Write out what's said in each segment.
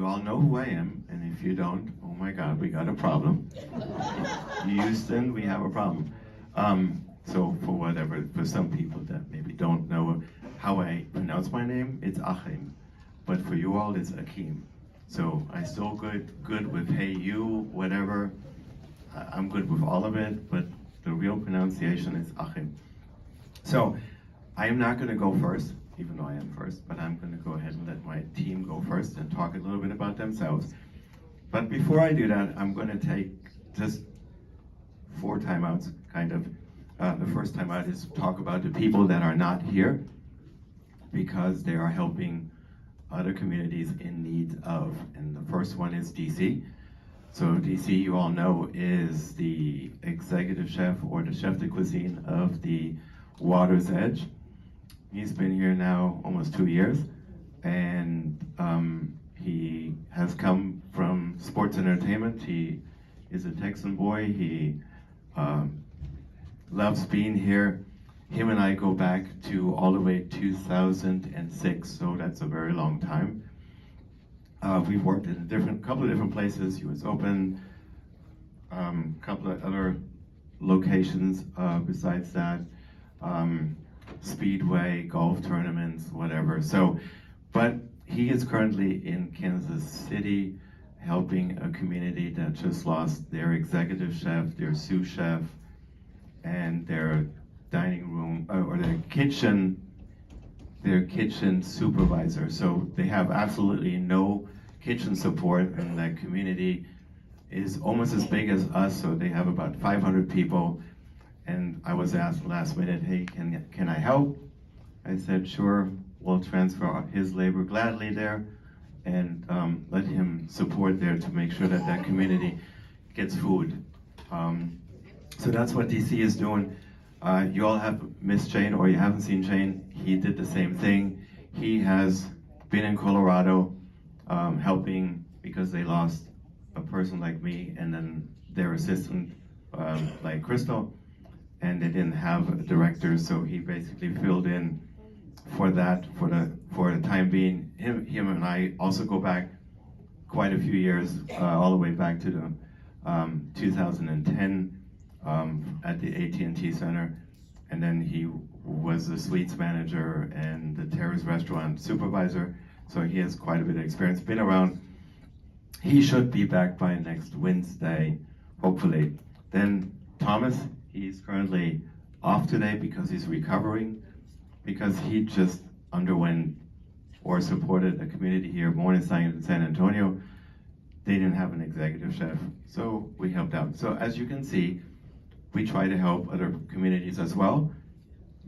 you all know who I am, and if you don't, oh my God, we got a problem. Houston, we have a problem. So for whatever, for some people that maybe don't know how I pronounce my name, it's Achim. But for you all, it's Akim. So I still good with hey you, whatever. I'm good with all of it, but the real pronunciation is Achim. So I am not going to go first, even though I am first, but I'm going to go ahead and let my team go first and talk a little bit about themselves. But before I do that, I'm going to take just 4 timeouts, kind of. The first timeout is to talk about the people that are not here because they are helping other communities in need of. And the first one is DC. So DC, you all know, is the executive chef or the chef de cuisine of the Water's Edge. He's been here now almost 2 years, and he has come from sports entertainment. He is a Texan boy. He loves being here. Him and I go back to all the way 2006, so that's a very long time. We've worked in a couple of different places, US Open, couple of other locations besides that, Speedway, golf tournaments, whatever. So, but he is currently in Kansas City helping a community that just lost their executive chef, their sous chef, and their dining room, or their kitchen supervisor. So they have absolutely no kitchen support, and that community is almost as big as us, so they have about 500 people. And I was asked last minute, hey, can I help? I said, sure, we'll transfer his labor gladly there and let him support there to make sure that that community gets food. So that's what DC is doing. You all have missed Shane, or you haven't seen Shane. He did the same thing. He has been in Colorado helping because they lost a person like me and then their assistant like Crystal, and they didn't have a director, so he basically filled in for that for the time being. Him and I also go back quite a few years, all the way back to the 2010 at the AT&T Center, and then he was the suites manager and the Terrace restaurant supervisor, so he has quite a bit of experience, been around. He should be back by next Wednesday, hopefully. Then Thomas, he's currently off today because he's recovering, because he just underwent or supported a community here, Morningside in San Antonio. They didn't have an executive chef, so we helped out. So as you can see, we try to help other communities as well.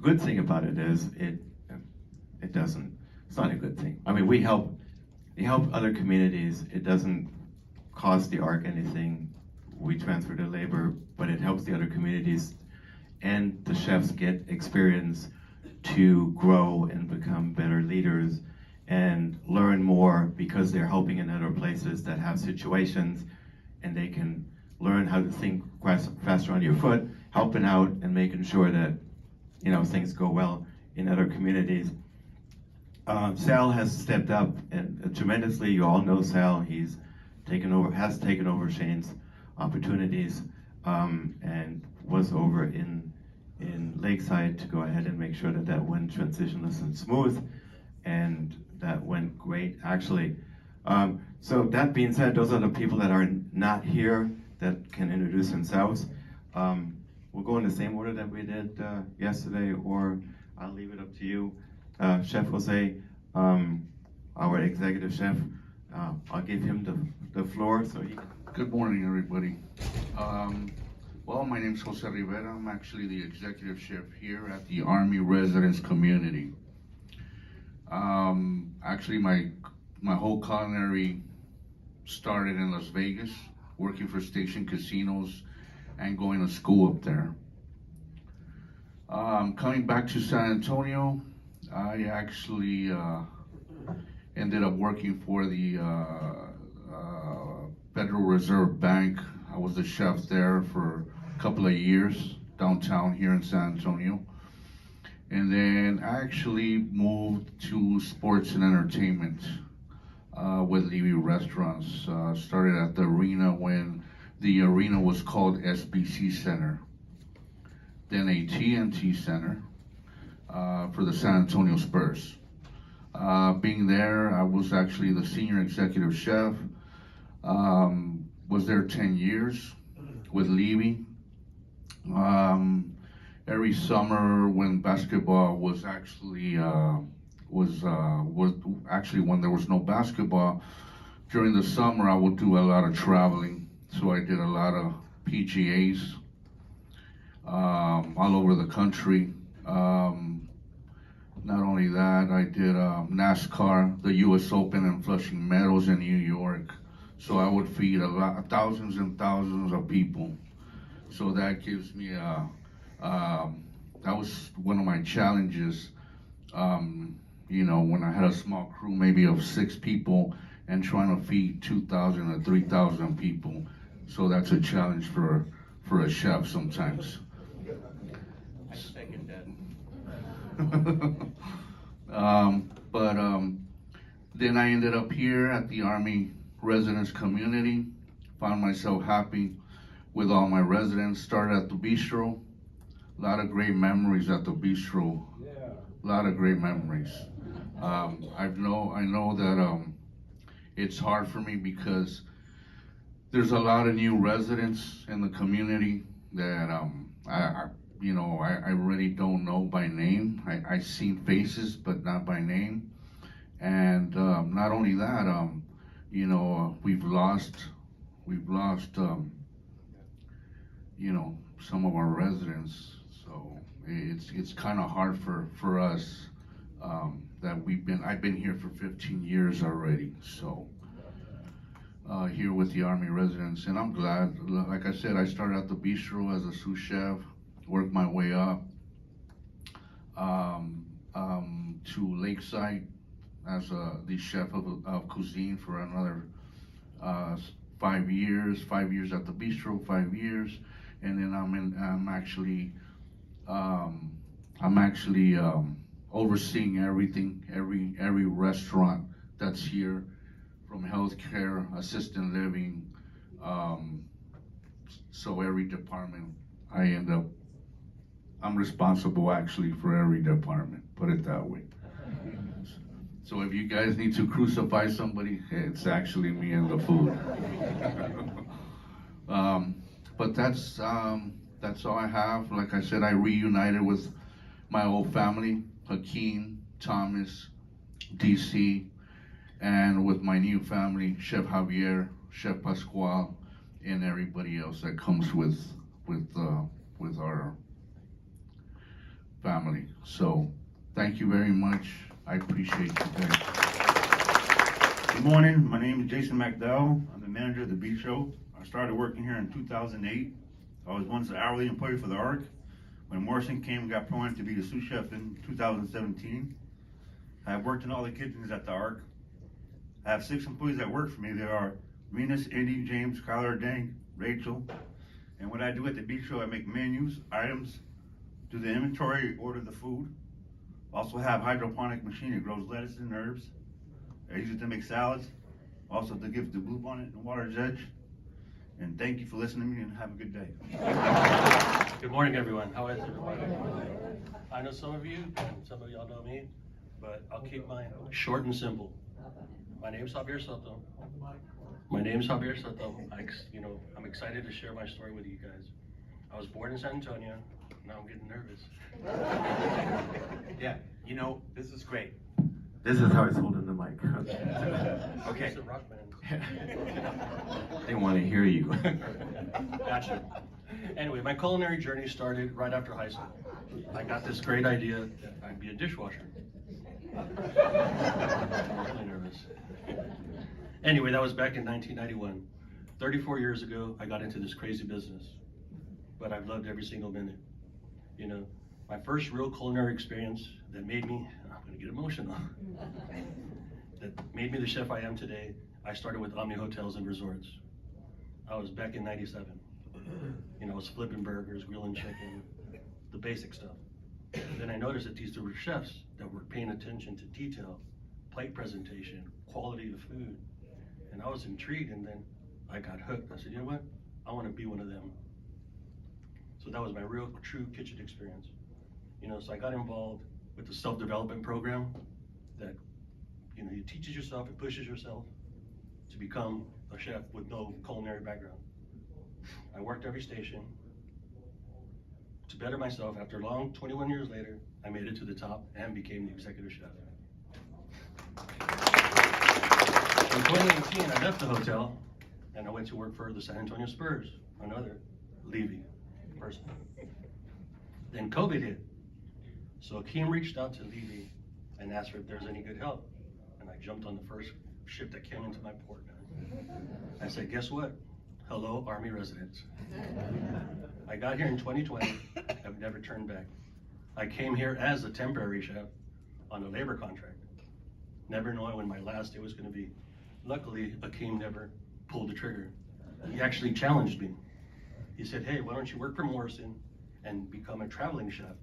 Good thing about it is it's not a good thing. I mean, we help other communities. It doesn't cost the ARC anything. We transfer the labor, but it helps the other communities, and the chefs get experience to grow and become better leaders and learn more because they're helping in other places that have situations, and they can learn how to think faster on your foot, helping out and making sure that things go well in other communities. Sal has stepped up and tremendously. You all know Sal. He's has taken over Shane's opportunities, and was over in Lakeside to go ahead and make sure that went transitionless and smooth, and that went great actually. So that being said, those are the people that are not here that can introduce themselves. We'll go in the same order that we did yesterday, or I'll leave it up to you. Chef Jose, our executive chef, I'll give him the floor so he. Good morning, everybody. Well, my name is Jose Rivera. I'm actually the executive chef here at the Army Residence Community. Actually, my whole culinary started in Las Vegas, working for Station Casinos and going to school up there. Coming back to San Antonio, I actually ended up working for the Federal Reserve Bank. I was the chef there for a couple of years downtown here in San Antonio. And then I actually moved to sports and entertainment. with Levy Restaurants. Started at the arena when the arena was called SBC Center, then AT&T Center for the San Antonio Spurs. Being there, I was actually the senior executive chef. Was there 10 years with Levy. Every summer when basketball was actually was actually when there was no basketball, during the summer I would do a lot of traveling. So I did a lot of PGAs all over the country. Not only that, I did NASCAR, the U.S. Open and Flushing Meadows in New York. So I would feed thousands and thousands of people. So that gives me that was one of my challenges. You know, when I had a small crew, maybe of 6 people, and trying to feed 2,000 or 3,000 people. So that's a challenge for a chef sometimes. I second that. Then I ended up here at the Army Residence Community. Found myself happy with all my residents. Started at the bistro. A lot of great memories at the bistro. Yeah. A lot of great memories. I know that it's hard for me because there's a lot of new residents in the community that I really don't know by name. I seen faces, but not by name. And not only that, we've lost some of our residents. So it's kind of hard for us that I've been here for 15 years already. So here with the Army residents, and I'm glad. Like I said, I started at the bistro as a sous chef, worked my way up to Lakeside as the chef of cuisine for another 5 years. 5 years at the bistro, 5 years, and then I'm actually overseeing everything, every restaurant that's here, from healthcare, assisted living. So every department, I'm responsible actually for every department, put it that way. So if you guys need to crucify somebody, it's actually me and the food. But that's all I have. Like I said, I reunited with my old family, Hakeem, Thomas, DC, and with my new family, Chef Javier, Chef Pascual, and everybody else that comes with our family. So thank you very much. I appreciate you guys. Good morning, my name is Jason McDowell. I'm the manager of the bistro. I started working here in 2008. I was once an hourly employee for the ARC. When Morrison came and got promoted to be the sous chef in 2017, I have worked in all the kitchens at the ARC. I have 6 employees that work for me. They are Venus, Indy, James, Kyler, Dank, Rachel. And what I do at the bistro, I make menus, items, do the inventory, order the food. Also have hydroponic machine. It grows lettuce and herbs. I use it to make salads. Also to give the bluebonnet and water judge. And thank you for listening to me, and have a good day. Good morning, everyone. How is everybody? I know some of you, and some of y'all know me, but I'll keep mine short and simple. My name's Javier Soto. I'm excited to share my story with you guys. I was born in San Antonio. Now I'm getting nervous. Yeah, this is great. This is how it's holding the mic. Okay. He's a rock band. They want to hear you. Gotcha. Anyway, my culinary journey started right after high school. I got this great idea that I'd be a dishwasher. I'm really nervous. Anyway, that was back in 1991. 34 years ago, I got into this crazy business, but I've loved every single minute. My first real culinary experience that made me, I'm gonna get emotional, that made me the chef I am today, I started with Omni Hotels and Resorts. I was back in 97. I was flipping burgers, grilling chicken, the basic stuff. Then I noticed that these two were chefs that were paying attention to detail, plate presentation, quality of food. And I was intrigued, and then I got hooked. I said, you know what? I want to be one of them. So that was my real true kitchen experience. You know, so I got involved with the self-development program that, you know, it teaches yourself, it pushes yourself to become a chef with no culinary background. I worked every station to better myself. After long, 21 years later, I made it to the top and became the executive chef. In 2018, I left the hotel and I went to work for the San Antonio Spurs, another Levy person. Then COVID hit. So Akeem reached out to Levy and asked her if there's any good help. And I jumped on the first ship that came into my port. I said, guess what? Hello, Army residents. I got here in 2020. I've never turned back. I came here as a temporary chef on a labor contract, never knowing when my last day was going to be. Luckily, Akeem never pulled the trigger. He actually challenged me. He said, hey, why don't you work for Morrison and become a traveling chef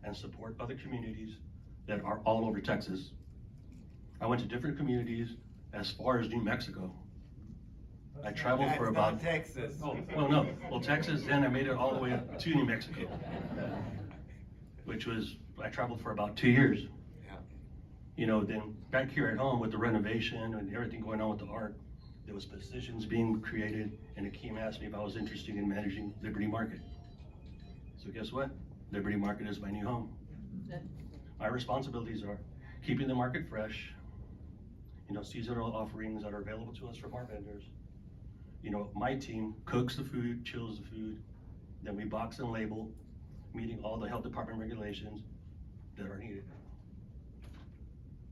and support other communities that are all over Texas. I went to different communities as far as New Mexico. I traveled for about Texas. Oh, well, no. Well, Texas, then I made it all the way up to New Mexico, which was, I traveled for about 2 years. Yeah. You know, then back here at home with the renovation and everything going on with the art, there was positions being created, and Akeem asked me if I was interested in managing Liberty Market. So guess what? Liberty Market is my new home. My responsibilities are keeping the market fresh, you know, seasonal offerings that are available to us from our vendors. You know, my team cooks the food, chills the food, then we box and label, meeting all the health department regulations that are needed.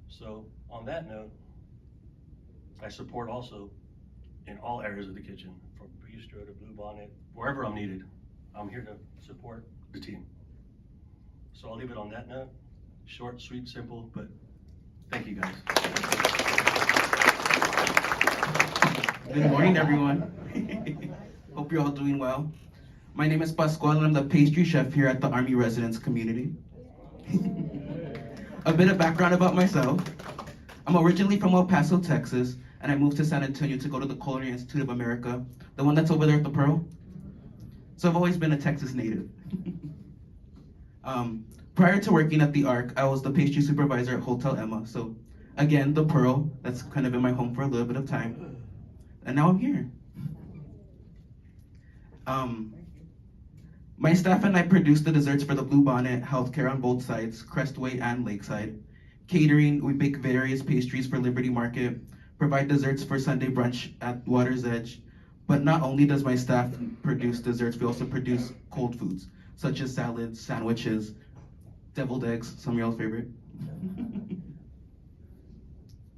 So on that note, I support also in all areas of the kitchen, from bistro to Blue Bonnet, wherever I'm needed, I'm here to support the team. So I'll leave it on that note. Short, sweet, simple, but thank you guys. Good morning, everyone. Hope you're all doing well. My name is Pascual, and I'm the pastry chef here at the Army Residence Community. A bit of background about myself. I'm originally from El Paso, Texas, and I moved to San Antonio to go to the Culinary Institute of America, the one that's over there at the Pearl. So I've always been a Texas native. Prior to working at the Ark, I was the pastry supervisor at Hotel Emma. So again, the Pearl, that's kind of been my home for a little bit of time. And now I'm here. My staff and I produce the desserts for the Blue Bonnet, healthcare on both sides, Crestway and Lakeside. Catering, we bake various pastries for Liberty Market, provide desserts for Sunday brunch at Water's Edge. But not only does my staff produce desserts, we also produce cold foods, such as salads, sandwiches, deviled eggs, some of y'all's favorite.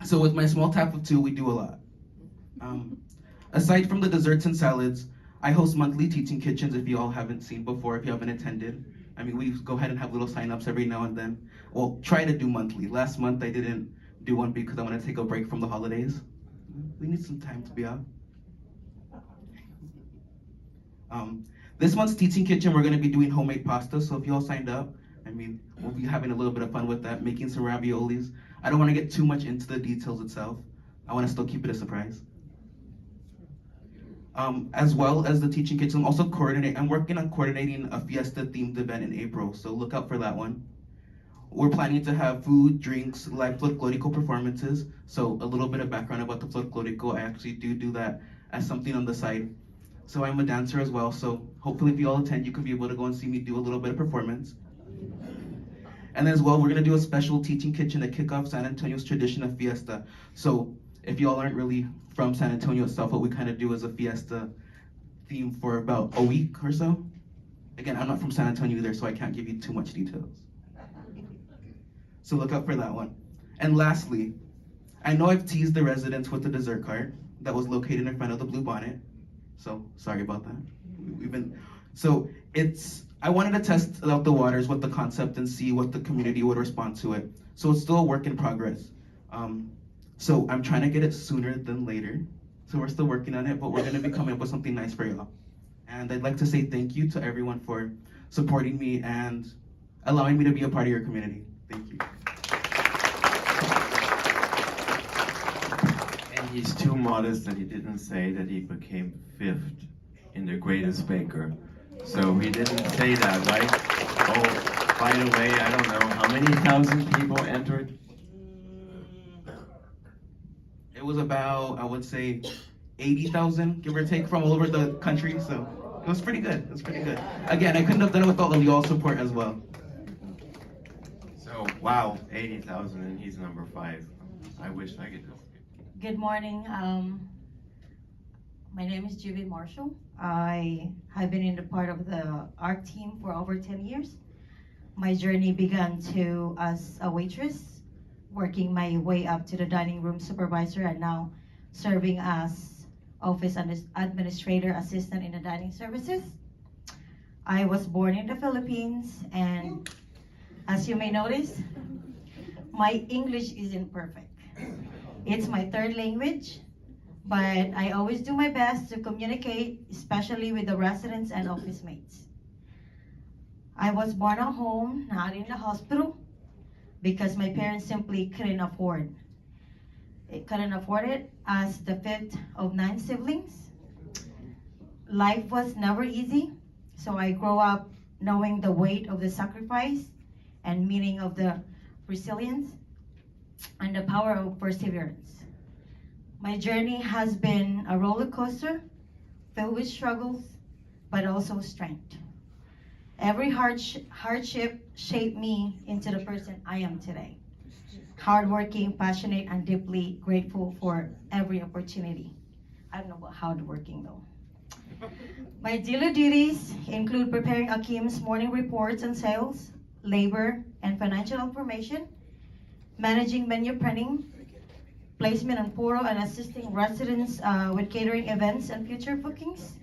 So with my small staff of 2, we do a lot. Aside from the desserts and salads, I host monthly teaching kitchens if you all haven't seen before, if you haven't attended. I mean, we go ahead and have little sign-ups every now and then. Well, try to do monthly. Last month I didn't do one because I want to take a break from the holidays. We need some time to be out. This month's teaching kitchen, we're going to be doing homemade pasta, so if you all signed up, I mean, we'll be having a little bit of fun with that, making some raviolis. I don't want to get too much into the details itself. I want to still keep it a surprise. As well as the teaching kitchen, I'm also I'm working on coordinating a fiesta themed event in April, so look out for that one. We're planning to have food, drinks, live folklorico performances. So a little bit of background about the folklorico, I actually do that as something on the side. So I'm a dancer as well, so hopefully if you all attend, you can be able to go and see me do a little bit of performance. And then as well, we're gonna do a special teaching kitchen to kick off San Antonio's tradition of fiesta. So if y'all aren't really from San Antonio itself, what we kind of do is a fiesta theme for about a week or so. Again, I'm not from San Antonio either, so I can't give you too much details. So look out for that one. And lastly, I know I've teased the residents with the dessert cart that was located in front of the Blue Bonnet. So sorry about that. I wanted to test out the waters with the concept and see what the community would respond to it. So it's still a work in progress. So I'm trying to get it sooner than later. So we're still working on it, but we're gonna be coming up with something nice for y'all. And I'd like to say thank you to everyone for supporting me and allowing me to be a part of your community. Thank you. he's too modest that he didn't say that he became 5th in the greatest baker. So he didn't say that, right? Oh, by the way, I don't know, how many thousand people entered? It was about, I would say, 80,000, give or take, from all over the country. So it was pretty good. It was pretty good. Again, I couldn't have done it without y'all support as well. So, wow, 80,000 and he's number 5. I wish I could. Good morning. My name is Julie Marshall. I have been in the part of the ARC team for over 10 years. My journey began as a waitress, working my way up to the dining room supervisor, and now serving as office administrator assistant in the dining services. I was born in the Philippines, and as you may notice, my English isn't perfect. It's my 3rd language, but I always do my best to communicate, especially with the residents and office mates. I was born at home, not in the hospital, because my parents simply couldn't afford it as the 5th of 9 siblings. Life was never easy, so I grew up knowing the weight of the sacrifice and meaning of the resilience and the power of perseverance. My journey has been a roller coaster filled with struggles, but also strength. Every hardship shaped me into the person I am today. Hardworking, passionate, and deeply grateful for every opportunity. I don't know about hardworking though. My daily duties include preparing Akim's morning reports on sales, labor, and financial information, managing menu printing, placement on portal, and assisting residents with catering events and future bookings.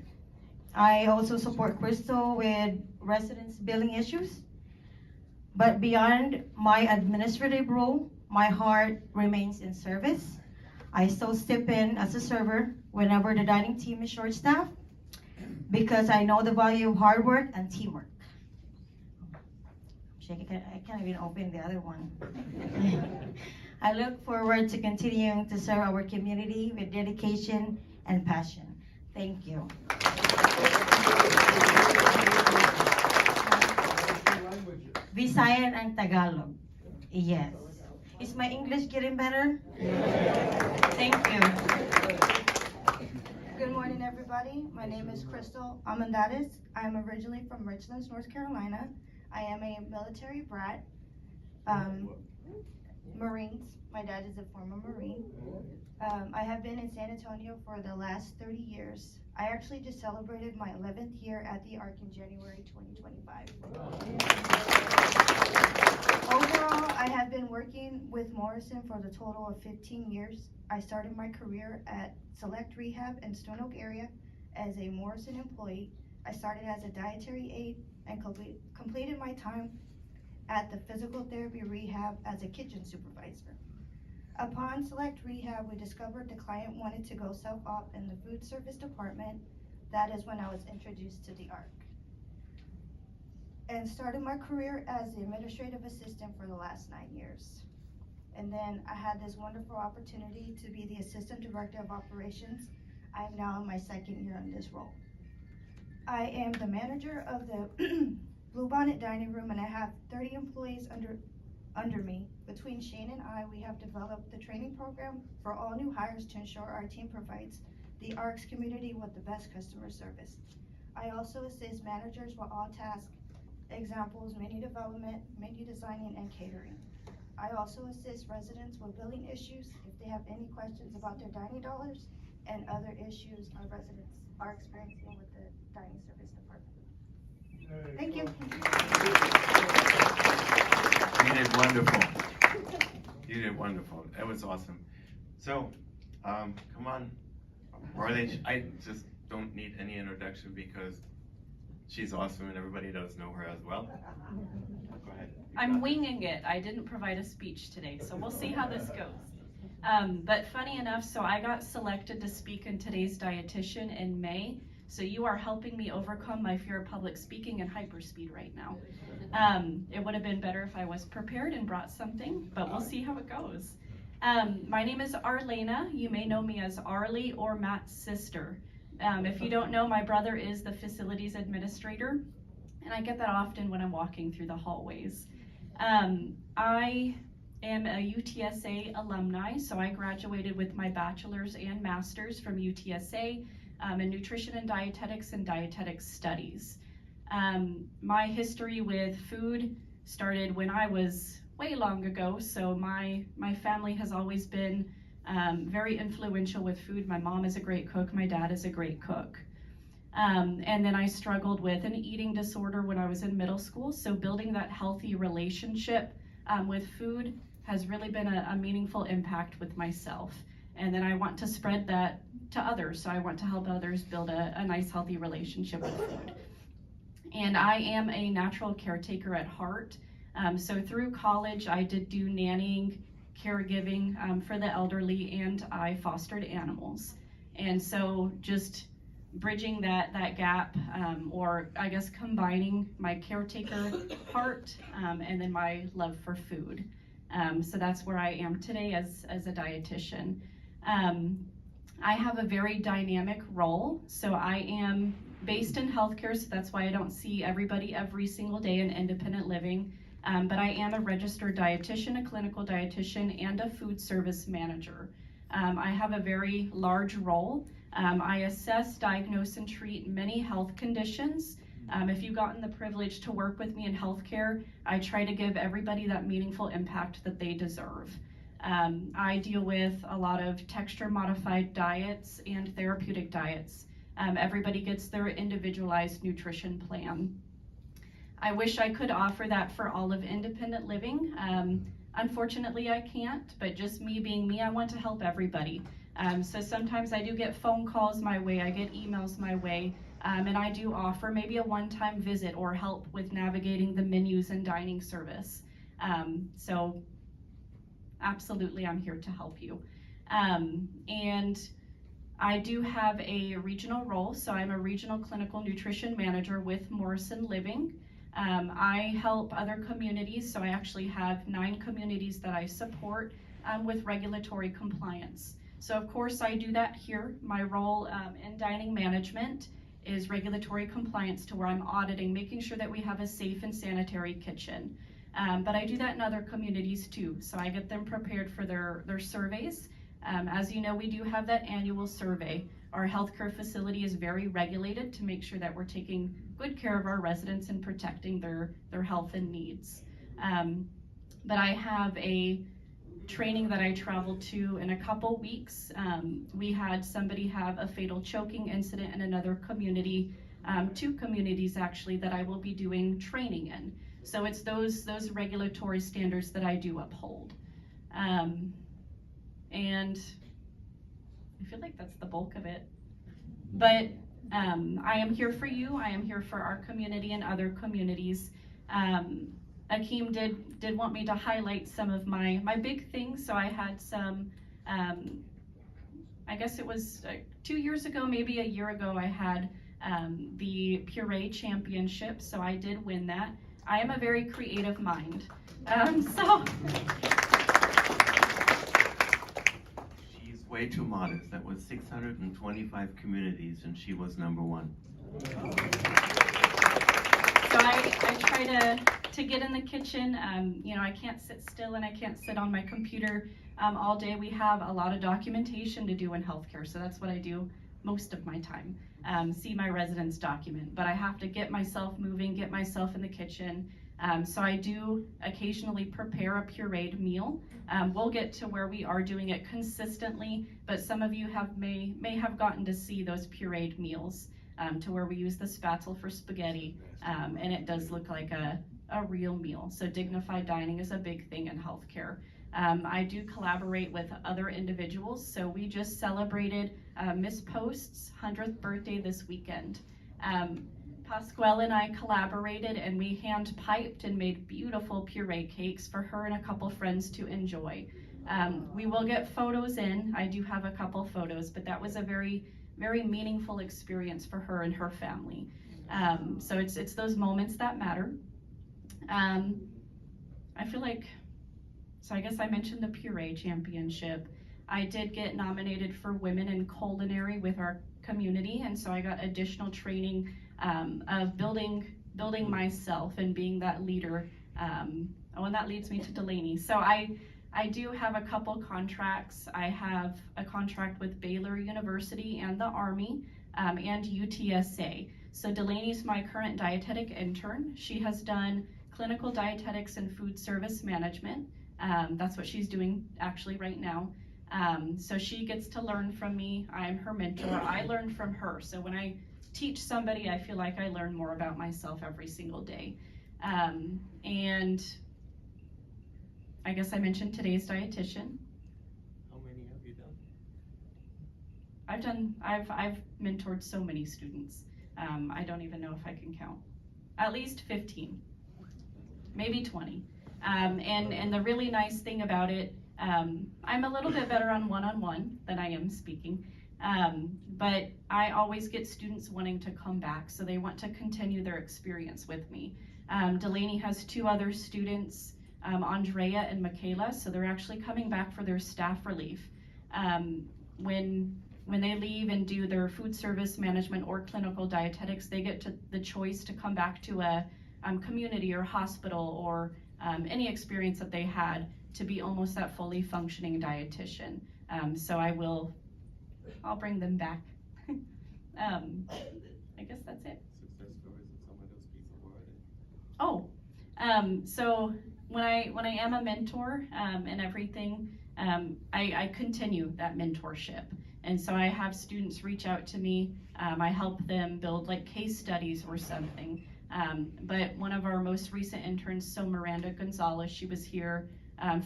I also support Crystal with residents' billing issues. But beyond my administrative role, my heart remains in service. I still step in as a server whenever the dining team is short-staffed because I know the value of hard work and teamwork. I can't even open the other one. I look forward to continuing to serve our community with dedication and passion. Thank you. Visayan and Tagalog. Yes. Is my English getting better? Thank you. Good morning, everybody. My name is Crystal Amandades. I am originally from Richlands, North Carolina. I am a military brat. Marines. My dad is a former Marine. I have been in San Antonio for the last 30 years. I actually just celebrated my 11th year at the ARC in January 2025. Overall, I have been working with Morrison for the total of 15 years. I started my career at Select Rehab in Stone Oak area as a Morrison employee. I started as a dietary aide and completed my time at the physical therapy rehab as a kitchen supervisor. Upon Select Rehab, we discovered the client wanted to go self-op in the food service department. That is when I was introduced to the ARC. And started my career as the administrative assistant for the last 9 years. And then I had this wonderful opportunity to be the assistant director of operations. I am now in my 2nd year in this role. I am the manager of the Bluebonnet Dining Room, and I have 30 employees under me. Between Shane and I, we have developed the training program for all new hires to ensure our team provides the ARC's community with the best customer service. I also assist managers with all tasks, examples, menu development, menu designing, and catering. I also assist residents with billing issues if they have any questions about their dining dollars and other issues our residents are experiencing with the dining service department. Thank you. You did wonderful. You did wonderful. That was awesome. So, come on, Marlene. I just don't need any introduction because she's awesome and everybody does know her as well. Go ahead. I'm winging it. I didn't provide a speech today, so we'll see how this goes. But funny enough, so I got selected to speak in today's dietitian in May. So you are helping me overcome my fear of public speaking and hyperspeed right now. It would have been better if I was prepared and brought something, but we'll see how it goes. My name is Arlena. You may know me as Arlie or Matt's sister. If you don't know, my brother is the facilities administrator, and I get that often when I'm walking through the hallways. I am a UTSA alumni, so I graduated with my bachelor's and master's from UTSA in nutrition and dietetic studies. My history with food started when I was way long ago, so my family has always been very influential with food. My mom is a great cook, my dad is a great cook. And then I struggled with an eating disorder when I was in middle school, so building that healthy relationship with food has really been a meaningful impact with myself. And then I want to spread that to others, so I want to help others build a nice healthy relationship with food. And I am a natural caretaker at heart. So through college, I did do nannying, caregiving for the elderly, and I fostered animals. And so just bridging that gap, or I guess combining my caretaker heart and then my love for food. So that's where I am today as a dietitian. I have a very dynamic role. So I am based in healthcare, so that's why I don't see everybody every single day in independent living. But I am a registered dietitian, a clinical dietitian, and a food service manager. I have a very large role. I assess, diagnose, and treat many health conditions. If you've gotten the privilege to work with me in healthcare, I try to give everybody that meaningful impact that they deserve. I deal with a lot of texture-modified diets and therapeutic diets. Everybody gets their individualized nutrition plan. I wish I could offer that for all of independent living. Unfortunately, I can't, but just me being me, I want to help everybody. So sometimes I do get phone calls my way, I get emails my way, and I do offer maybe a one-time visit or help with navigating the menus and dining service. So absolutely, I'm here to help you. And I do have a regional role, so I'm a regional clinical nutrition manager with Morrison Living. I help other communities, so I actually have 9 communities that I support with regulatory compliance. So of course I do that here. My role in dining management is regulatory compliance, to where I'm auditing, making sure that we have a safe and sanitary kitchen. But I do that in other communities too, so I get them prepared for their surveys. As you know, we do have that annual survey. Our healthcare facility is very regulated to make sure that we're taking good care of our residents and protecting their health and needs. But I have a training that I traveled to in a couple weeks. We had somebody have a fatal choking incident in another community, 2 communities actually, that I will be doing training in. So it's those regulatory standards that I do uphold. And I feel like that's the bulk of it. But I am here for you. I am here for our community and other communities. Akeem did want me to highlight some of my big things. So I had some, I guess it was 2 years ago, maybe a year ago, I had the Puree Championship. So I did win that. I am a very creative mind. She's way too modest. That was 625 communities, and she was #1. So I try to get in the kitchen. You know, I can't sit still and I can't sit on my computer all day. We have a lot of documentation to do in healthcare, so that's what I do most of my time. See my residents document, but I have to get myself moving, get myself in the kitchen. So I do occasionally prepare a pureed meal. We'll get to where we are doing it consistently, but some of you may have gotten to see those pureed meals, to where we use the spatula for spaghetti, and it does look like a real meal. So dignified dining is a big thing in healthcare. I do collaborate with other individuals. So we just celebrated Miss Post's 100th birthday this weekend. Pasquale and I collaborated, and we hand piped and made beautiful puree cakes for her and a couple friends to enjoy. We will get photos in. I do have a couple photos, but that was a very, very meaningful experience for her and her family. So it's those moments that matter. I feel like So I guess I mentioned the Puree Championship. I did get nominated for Women in Culinary with our community, and so I got additional training of building myself and being that leader. And that leads me to Delaney. So I do have a couple contracts. I have a contract with Baylor University and the Army and UTSA. So Delaney's my current dietetic intern. She has done clinical dietetics and food service management. That's what she's doing actually right now. So she gets to learn from me. I'm her mentor. I learn from her. So when I teach somebody, I feel like I learn more about myself every single day. And I guess I mentioned today's dietitian. How many have you done? I've mentored so many students. I don't even know if I can count. At least 15, maybe 20. And the really nice thing about it, I'm a little bit better on one-on-one than I am speaking. But I always get students wanting to come back, so they want to continue their experience with me. Delaney has 2 other students, Andrea and Michaela, so they're actually coming back for their staff relief. When they leave and do their food service management or clinical dietetics, they get the choice to come back to a community or hospital or any experience that they had to be almost that fully functioning dietitian. So I'll bring them back. I guess that's it. Success stories of some of those people So when I am a mentor and everything, I continue that mentorship. And so I have students reach out to me. I help them build like case studies or something. But one of our most recent interns, so Miranda Gonzalez, she was here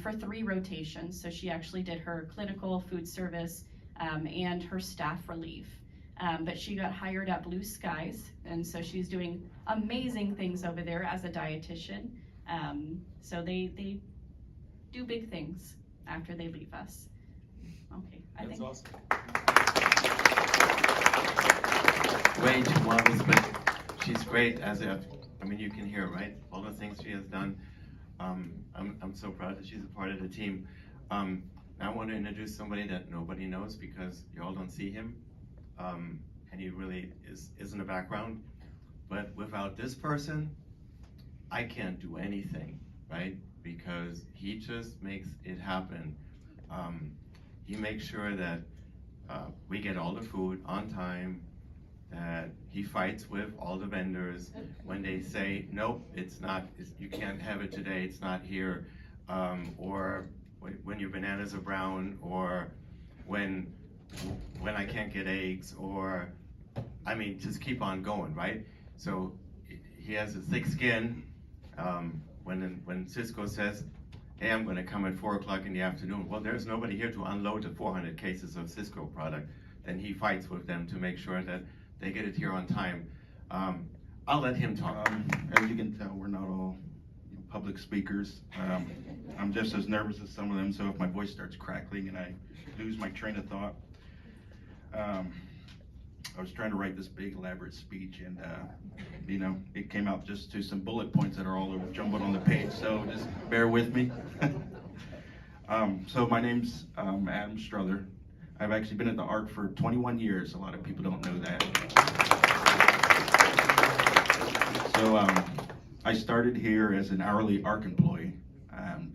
for 3 rotations. So she actually did her clinical food service and her staff relief. But she got hired at Blue Skies, and so she's doing amazing things over there as a dietitian. So they do big things after they leave us. Okay, I think. That's awesome. Way too modest, but she's great you can hear, right? All the things she has done. I'm so proud that she's a part of the team. Now I want to introduce somebody that nobody knows because y'all don't see him. And he really is in the background. But without this person, I can't do anything, right? Because he just makes it happen. He makes sure that we get all the food on time, that he fights with all the vendors when they say, nope, you can't have it today, it's not here, or when your bananas are brown, or when I can't get eggs, or, just keep on going, right? So he has a thick skin. When Cisco says, hey, I'm gonna come at 4 o'clock in the afternoon, well, there's nobody here to unload the 400 cases of Cisco product. Then he fights with them to make sure that they get it here on time. I'll let him talk. As you can tell, we're not all public speakers. I'm just as nervous as some of them, so if my voice starts crackling and I lose my train of thought. I was trying to write this big elaborate speech and it came out just to some bullet points that are all over jumbled on the page, so just bear with me. So my name's Adam Strother. I've actually been at the ARC for 21 years. A lot of people don't know that. So I started here as an hourly ARC employee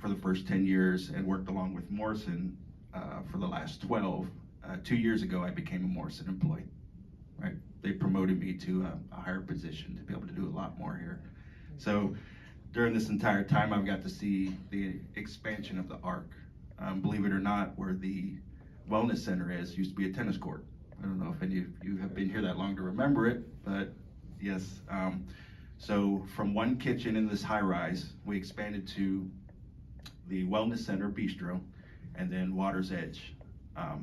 for the first 10 years and worked along with Morrison for the last 12. 2 years ago, I became a Morrison employee. Right? They promoted me to a higher position to be able to do a lot more here. So during this entire time, I've got to see the expansion of the ARC. Believe it or not, where the Wellness Center used to be a tennis court. I don't know if any of you have been here that long to remember it, but yes. So from one kitchen in this high rise, we expanded to the Wellness Center Bistro and then Water's Edge.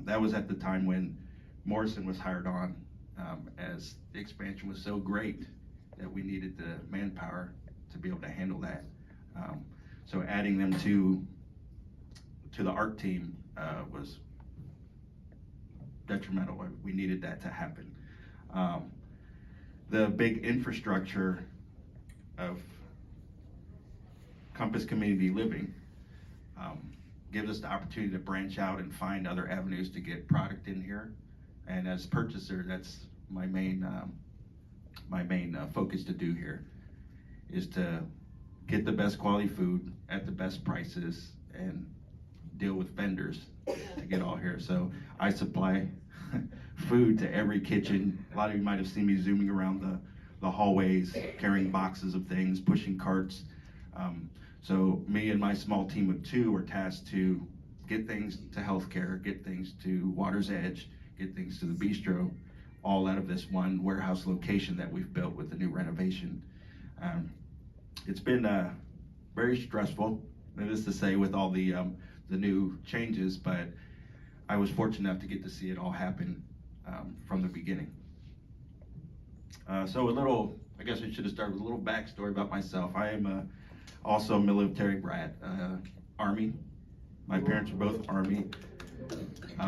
That was at the time when Morrison was hired on, as the expansion was so great that we needed the manpower to be able to handle that. So adding them to the ARC team was detrimental. We needed that to happen. The big infrastructure of Compass Community Living gives us the opportunity to branch out and find other avenues to get product in here. And as purchaser, that's my main focus to do here, is to get the best quality food at the best prices and deal with vendors to get all here. So I supply food to every kitchen. A lot of you might have seen me zooming around the hallways, carrying boxes of things, pushing carts. So me and my small team of 2 are tasked to get things to healthcare, get things to Water's Edge, get things to the bistro, all out of this one warehouse location that we've built with the new renovation. It's been very stressful, needless to say, with all the new changes, but I was fortunate enough to get to see it all happen from the beginning. So I guess I should have started with a little backstory about myself. I am also a military brat, Army. My parents were both Army.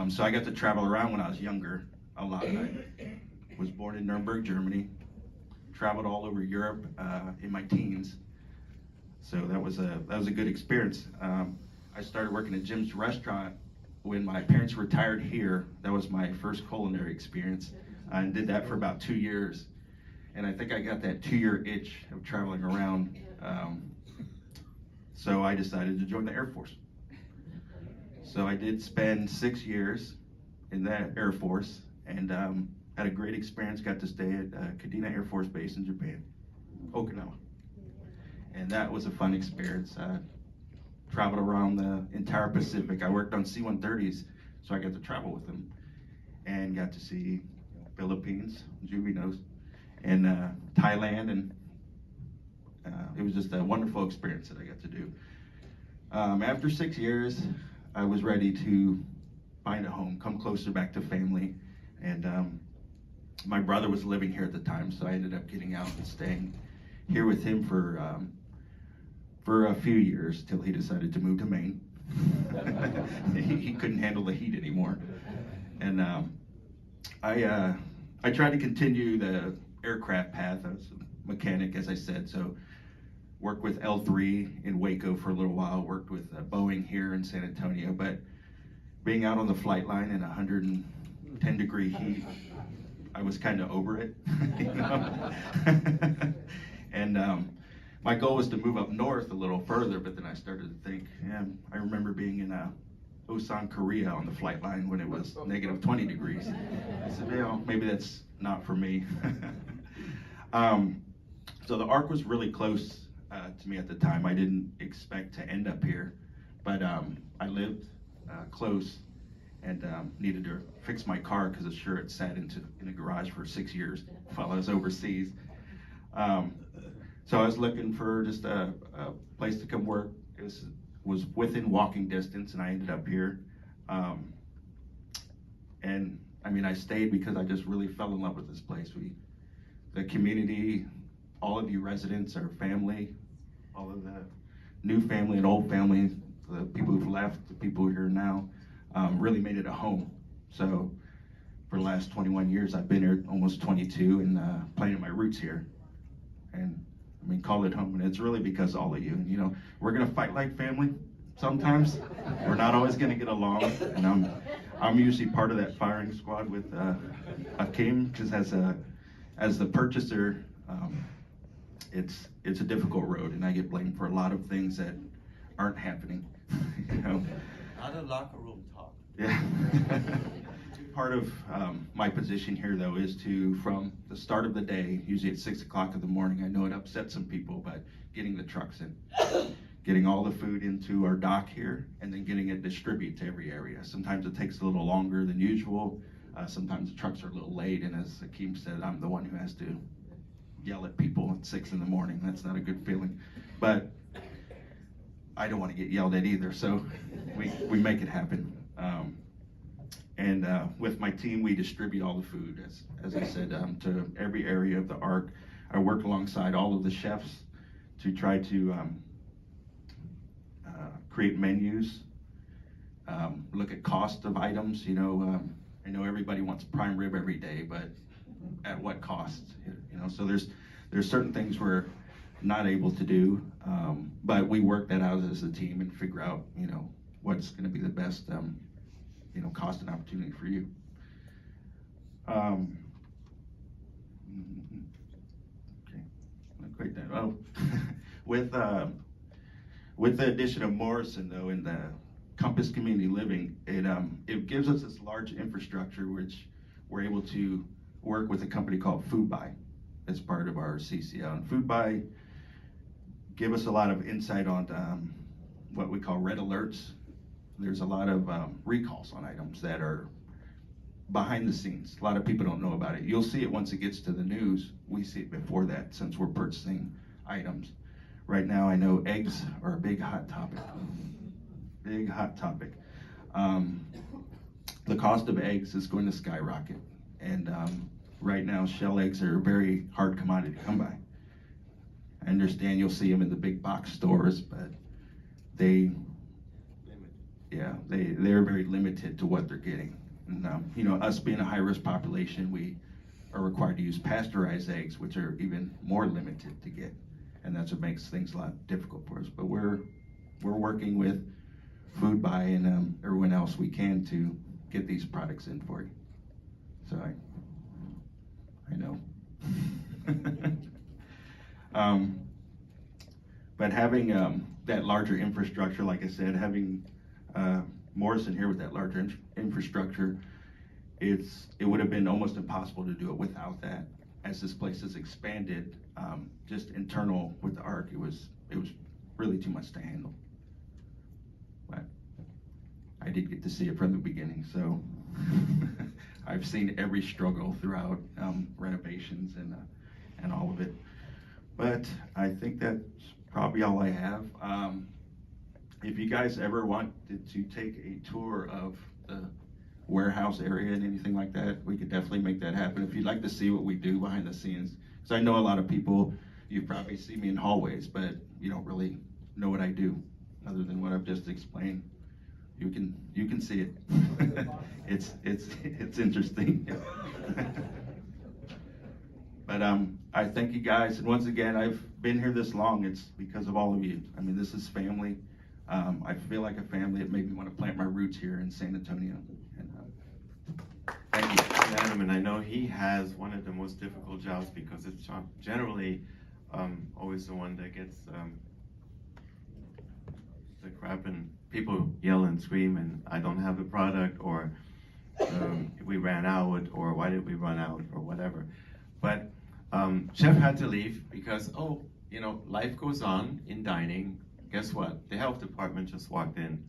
So I got to travel around when I was younger a lot. I was born in Nuremberg, Germany, traveled all over Europe in my teens. So that was a good experience. I started working at Jim's Restaurant when my parents retired here. That was my first culinary experience. I did that for about 2 years. And I think I got that 2-year itch of traveling around. So I decided to join the Air Force. So I did spend 6 years in that Air Force and had a great experience. Got to stay at Kadena Air Force Base in Japan, Okinawa. And that was a fun experience. Traveled around the entire Pacific. I worked on C-130s, so I got to travel with them and got to see Philippines, Juvinos, and Thailand, and it was just a wonderful experience that I got to do. After 6 years, I was ready to find a home, come closer back to family, and my brother was living here at the time, so I ended up getting out and staying here with him for a few years till he decided to move to Maine. he couldn't handle the heat anymore, and I tried to continue the aircraft path. I was a mechanic, as I said, so worked with L3 in Waco for a little while, worked with Boeing here in San Antonio, but being out on the flight line in 110-degree heat, I was kind of over it, you know? And my goal was to move up north a little further, but then I started to think, yeah, I remember being in Osan, Korea on the flight line when it was negative 20 degrees. I said, well, maybe that's not for me. So the ARC was really close to me at the time. I didn't expect to end up here, but I lived close and needed to fix my car because sure it sat in a garage for 6 years while I was overseas. So I was looking for just a place to come work. It was within walking distance, and I ended up here. And I mean, I stayed because I just really fell in love with this place. The community, all of you residents are family, all of the new family and old family, the people who've left, the people who are here now, really made it a home. So for the last 21 years, I've been here almost 22 and planted my roots here. And I mean, call it home, and it's really because of all of you. And you know, we're gonna fight like family sometimes. We're not always gonna get along, and I'm usually part of that firing squad with Akim, because as the purchaser, it's a difficult road, and I get blamed for a lot of things that aren't happening. You know? Not a locker room talk. Yeah. Part of my position here, though, is to, from the start of the day, usually at 6 o'clock in the morning, I know it upsets some people, but getting the trucks in, getting all the food into our dock here, and then getting it distributed to every area. Sometimes it takes a little longer than usual. Sometimes the trucks are a little late, and as Akeem said, I'm the one who has to yell at people at 6 in the morning. That's not a good feeling. But I don't want to get yelled at either, so we make it happen. And with my team, we distribute all the food, as I said, to every area of the ARC. I work alongside all of the chefs to try to create menus, look at cost of items. You know, I know everybody wants prime rib every day, but at what cost? You know, so there's certain things where not able to do. But we work that out as a team and figure out, what's going to be the best, cost and opportunity for you. Okay, not quite that. Oh, with the addition of Morrison, though, in the Compass Community Living, it gives us this large infrastructure which we're able to work with a company called Foodbuy as part of our CCL. And Foodbuy give us a lot of insight on what we call red alerts. There's a lot of recalls on items that are behind the scenes. A lot of people don't know about it. You'll see it once it gets to the news. We see it before that since we're purchasing items. Right now, I know eggs are a big hot topic. Big hot topic. The cost of eggs is going to skyrocket. And right now, shell eggs are a very hard commodity to come by. I understand you'll see them in the big box stores, but they're very limited to what they're getting. And, us being a high-risk population, we are required to use pasteurized eggs, which are even more limited to get. And that's what makes things a lot difficult for us. But we're working with Foodbuy and everyone else we can to get these products in for you. So I know. But having that larger infrastructure, like I said, having Morrison here with that larger infrastructure, it would have been almost impossible to do it without that. As this place has expanded, just internal with the ARC, it was really too much to handle. But I did get to see it from the beginning, so I've seen every struggle throughout renovations and all of it. But I think that's probably all I have. If you guys ever wanted to take a tour of the warehouse area and anything like that, we could definitely make that happen. If you'd like to see what we do behind the scenes, because I know a lot of people, you probably see me in hallways, but you don't really know what I do other than what I've just explained. You can see it. It's interesting. But I thank you guys, and once again, I've been here this long. It's because of all of you. I mean, this is family. I feel like a family. It made me want to plant my roots here in San Antonio. And, thank you. Adam, and I know he has one of the most difficult jobs because it's generally always the one that gets the crap, and people yell and scream and I don't have the product, or we ran out, or why did we run out, or whatever. But Chef had to leave because, life goes on in dining. Guess what? The health department just walked in.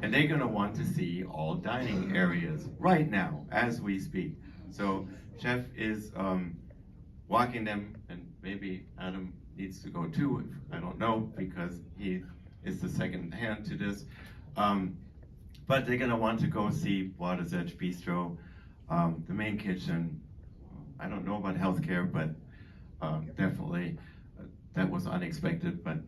And they're gonna want to see all dining areas right now, as we speak. So Chef is walking them, and maybe Adam needs to go too, I don't know, because he is the second hand to this. But they're gonna want to go see Water's Edge Bistro, the main kitchen. I don't know about healthcare, but definitely that was unexpected, but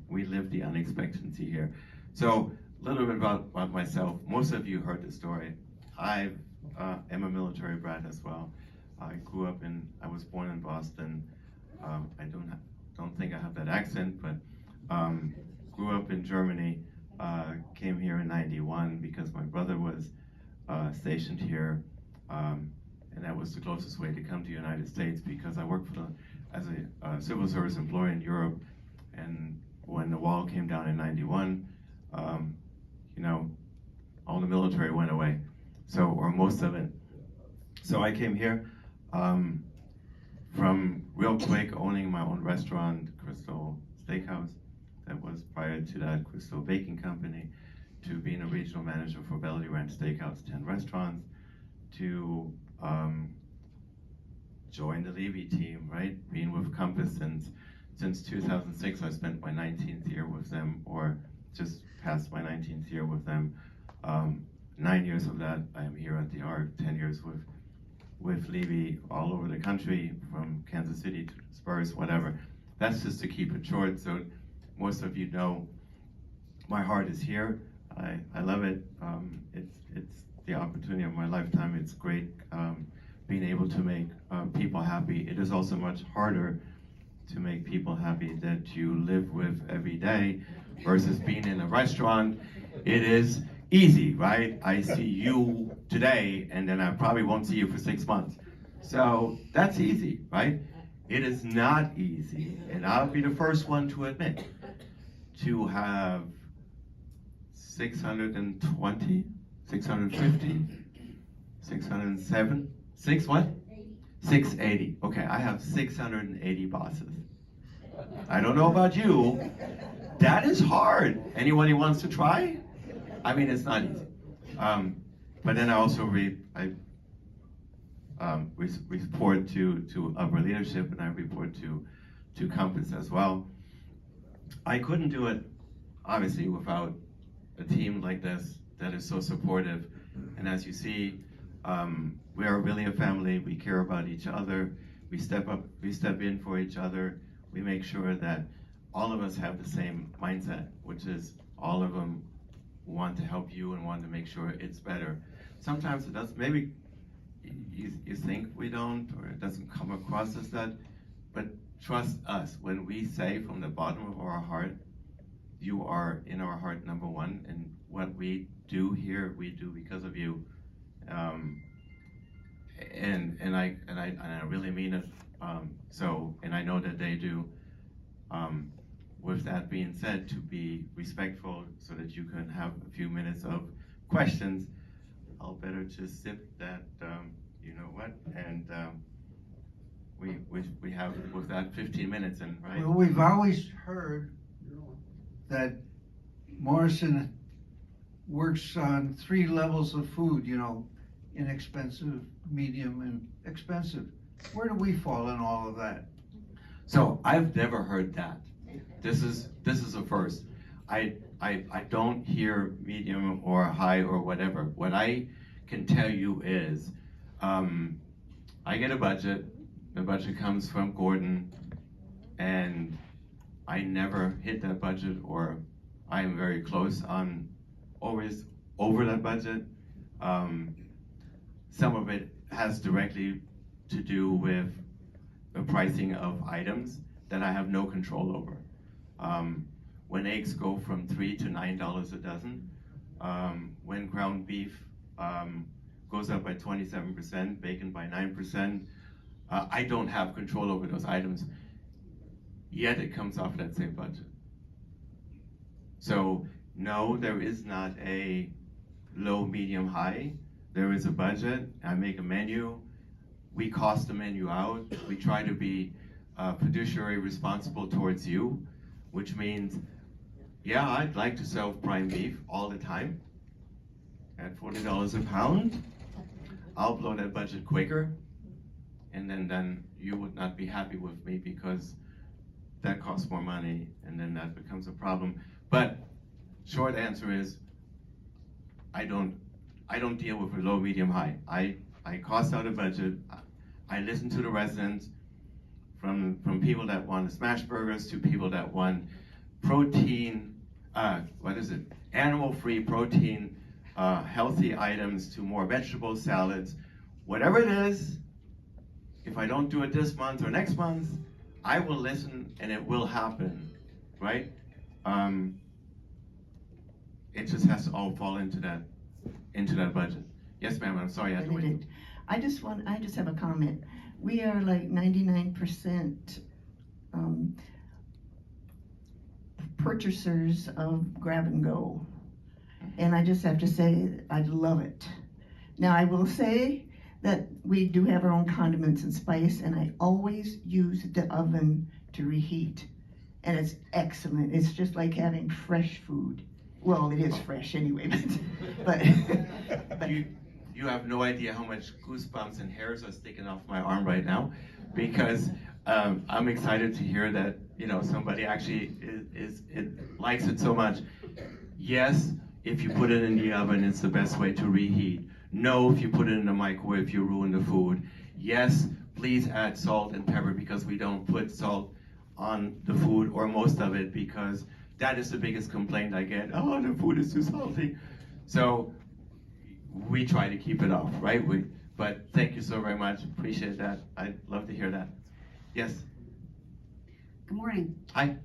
we live the unexpectancy here. So a little bit about myself. Most of you heard the story. I am a military brat as well. I was born in Boston. I don't think I have that accent, but grew up in Germany. Came here in '91 because my brother was stationed here, and that was the closest way to come to the United States because I worked as a civil service employee in Europe, and when the wall came down in '91, all the military went away, or most of it. So I came here from real quick owning my own restaurant, Crystal Steakhouse. That was prior to that Crystal Baking Company, to being a regional manager for Valley Ranch Steakhouse, 10 restaurants, to join the Levy team, right? Being with Compass since 2006, I spent my 19th year with them, or just past my 19th year with them. 9 years of that, I am here at the ARC, 10 years with Levy all over the country, from Kansas City to Spurs, whatever. That's just to keep it short. So most of you know my heart is here. I love it. It's the opportunity of my lifetime. It's great being able to make people happy. It is also much harder to make people happy that you live with every day versus being in a restaurant. It is easy, right? I see you today and then I probably won't see you for 6 months. So that's easy, right? It is not easy, and I'll be the first one to admit, to have 620, 650, 607, what? 680. Okay, I have 680 bosses. I don't know about you. That is hard. Anyone who wants to try? I mean, it's not easy. But then I also report to upper leadership, and I report to Compass as well. I couldn't do it, obviously, without a team like this that is so supportive. And as you see, we are really a family. We care about each other. We step up, we step in for each other. We make sure that all of us have the same mindset, which is all of them want to help you and want to make sure it's better. Sometimes it does, maybe you think we don't, or it doesn't come across as that, but trust us, when we say from the bottom of our heart, you are in our heart number one, and what we do here, we do because of you. And I really mean it. And I know that they do. With that being said, to be respectful so that you can have a few minutes of questions, I'll better just sip that, you know what, and we have with that 15 minutes, and right? Well, we've always heard that Morrison works on 3 levels of food, you know, inexpensive, medium, and expensive. Where do we fall in all of that? So I've never heard that. This is a first. I don't hear medium or high or whatever. What I can tell you is, I get a budget. The budget comes from Gordon, and I never hit that budget, or I am very close on always over that budget. Some of it has directly to do with the pricing of items that I have no control over. When eggs go from $3 to $9 a dozen, when ground beef goes up by 27%, bacon by 9%, I don't have control over those items, yet it comes off that same budget. So no, there is not a low, medium, high. There is a budget. I make a menu. We cost the menu out. We try to be fiduciary responsible towards you, which means, yeah, I'd like to sell prime beef all the time at $40 a pound. I'll blow that budget quicker, and then you would not be happy with me because that costs more money, and then that becomes a problem. But short answer is, I don't deal with a low, medium, high. I cost out a budget. I listen to the residents, from people that want smash burgers to people that want protein, animal-free protein, healthy items to more vegetable salads. Whatever it is, if I don't do it this month or next month, I will listen and it will happen, right? It just has to all fall into that budget. Yes, ma'am, I'm sorry I had to wait. I just have a comment. We are like 99% purchasers of grab and go. And I just have to say, I love it. Now, I will say that we do have our own condiments and spice, and I always use the oven to reheat. And it's excellent. It's just like having fresh food. Well, it is fresh anyway, but You have no idea how much goosebumps and hairs are sticking off my arm right now, because I'm excited to hear that, you know, somebody actually likes it so much. Yes, if you put it in the oven, it's the best way to reheat. No, if you put it in the microwave, you ruin the food. Yes, please add salt and pepper, because we don't put salt on the food, or most of it, because that is the biggest complaint I get. Oh, the food is too salty. So we try to keep it off, right? But thank you so very much. Appreciate that. I'd love to hear that. Yes? Good morning. Hi.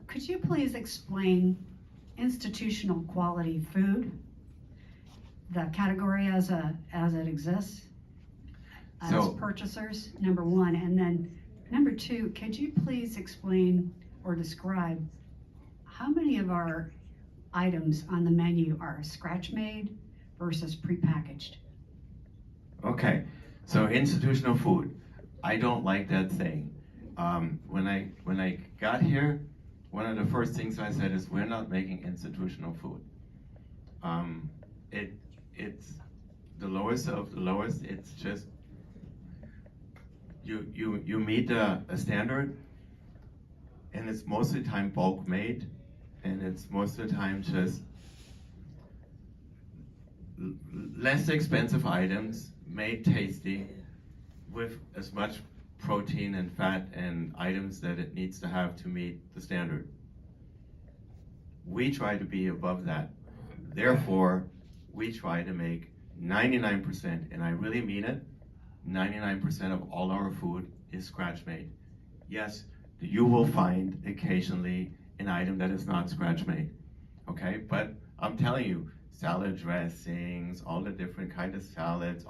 Could you please explain institutional quality food, the category as it exists as So- purchasers, number one, and then number two, could you please explain or describe how many of our items on the menu are scratch-made versus prepackaged? Okay, so institutional food. I don't like that saying. When I got here, one of the first things I said is we're not making institutional food. It's the lowest of the lowest. It's just you meet a standard, and it's most of the time bulk made, and it's most of the time just less expensive items made tasty with as much protein and fat and items that it needs to have to meet the standard. We try to be above that. Therefore, we try to make 99%, and I really mean it, 99% of all our food is scratch made. Yes, you will find occasionally an item that is not scratch made, okay? But I'm telling you, salad dressings, all the different kind of salads,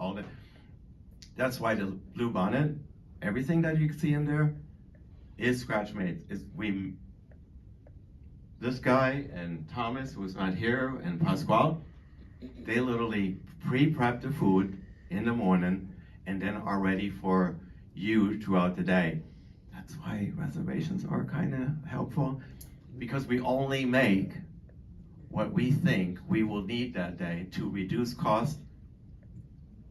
that's why the Blue Bonnet, everything that you can see in there is scratch made. This guy and Thomas, who's not here, and Pasquale, they literally pre-prep the food in the morning and then are ready for you throughout the day. That's why reservations are kind of helpful, because we only make what we think we will need that day to reduce cost,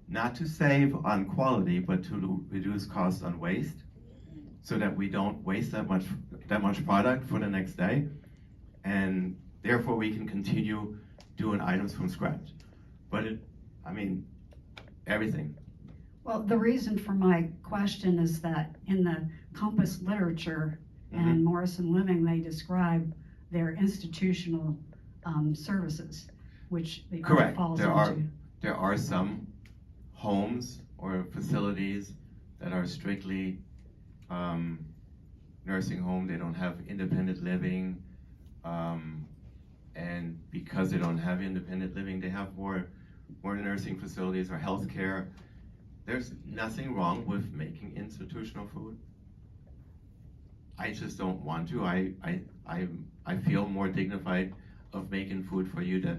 not to save on quality, but to reduce cost on waste, so that we don't waste that much product for the next day, and therefore we can continue doing items from scratch. But everything. Well, the reason for my question is that in the Compass literature and Morrison Living, they describe their institutional services, which the art Correct. falls There into. are some homes or facilities that are strictly nursing home. They don't have independent living, and because they don't have independent living, they have more nursing facilities or healthcare. There's nothing wrong with making institutional food. I just don't want to. I feel more dignified of making food for you that